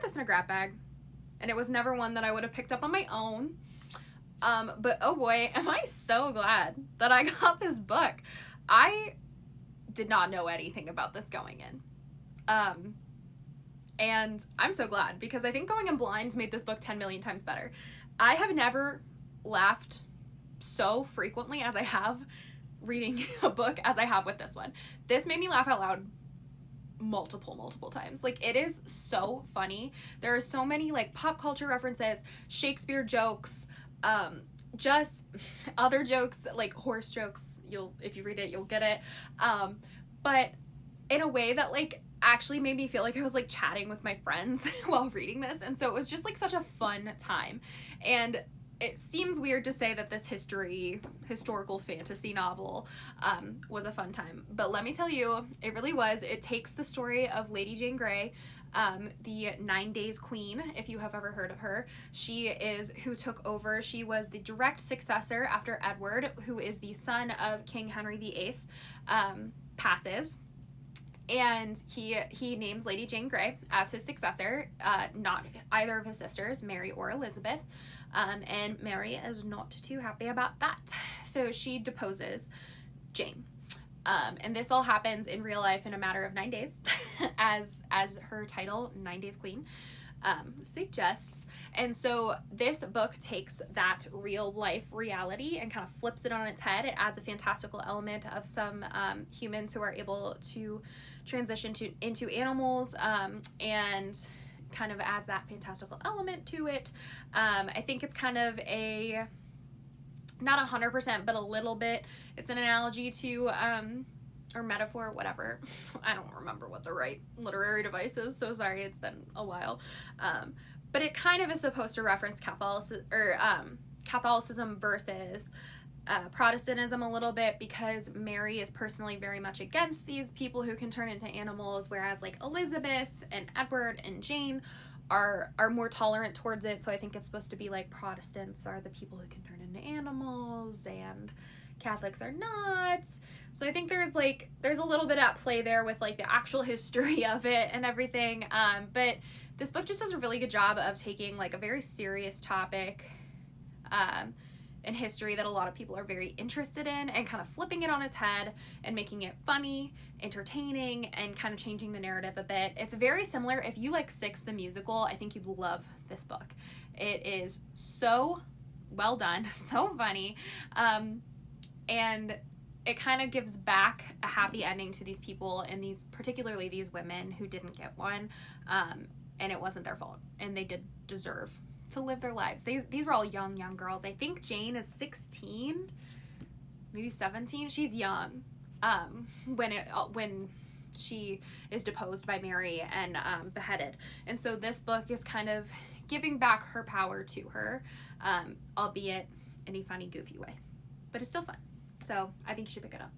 this in a grab bag, and it was never one that I would have picked up on my own. But oh boy, am I so glad that I got this book. I did not know anything about this going in. And I'm so glad, because I think going in blind made this book 10 million times better. I have never laughed so frequently as I have reading a book as I have with this one. This made me laugh out loud multiple times. Like, it is so funny. There are so many like pop culture references, Shakespeare jokes, just other jokes, like horse jokes. If you read it, you'll get it. But in a way that like actually made me feel like I was like chatting with my friends while reading this. And so it was just like such a fun time. And it seems weird to say that this historical fantasy novel was a fun time, but let me tell you, it really was. It takes the story of Lady Jane Grey, the 9 Days Queen, if you have ever heard of her. She is who took over. She was the direct successor after Edward, who is the son of King Henry VIII, passes. And he names Lady Jane Grey as his successor, not either of his sisters, Mary or Elizabeth. And Mary is not too happy about that. So she deposes Jane. And this all happens in real life in a matter of 9 days, as her title, 9 Days Queen, suggests. And so this book takes that real life reality and kind of flips it on its head. It adds a fantastical element of some humans who are able to transition into animals, and kind of adds that fantastical element to it. I think it's kind of a, not 100%, but a little bit. It's an analogy to, or metaphor, whatever. I don't remember what the right literary device is, so sorry, it's been a while. But it kind of is supposed to reference Catholicism versus Protestantism a little bit, because Mary is personally very much against these people who can turn into animals, whereas like Elizabeth and Edward and Jane are more tolerant towards it. So I think it's supposed to be like Protestants are the people who can turn into animals and Catholics are not. So I think there's a little bit at play there with like the actual history of it and everything. But this book just does a really good job of taking like a very serious topic in history that a lot of people are very interested in, and kind of flipping it on its head and making it funny, entertaining, and kind of changing the narrative a bit. It's very similar. If you like Six the Musical, I think you'd love this book. It is so well done, so funny, and it kind of gives back a happy ending to these people, and particularly these women who didn't get one, and it wasn't their fault, and they did deserve to live their lives. These were all young girls. I think Jane is 16, maybe 17. She's young when she is deposed by Mary and beheaded. And so this book is kind of giving back her power to her, albeit in a funny, goofy way. But it's still fun. So I think you should pick it up.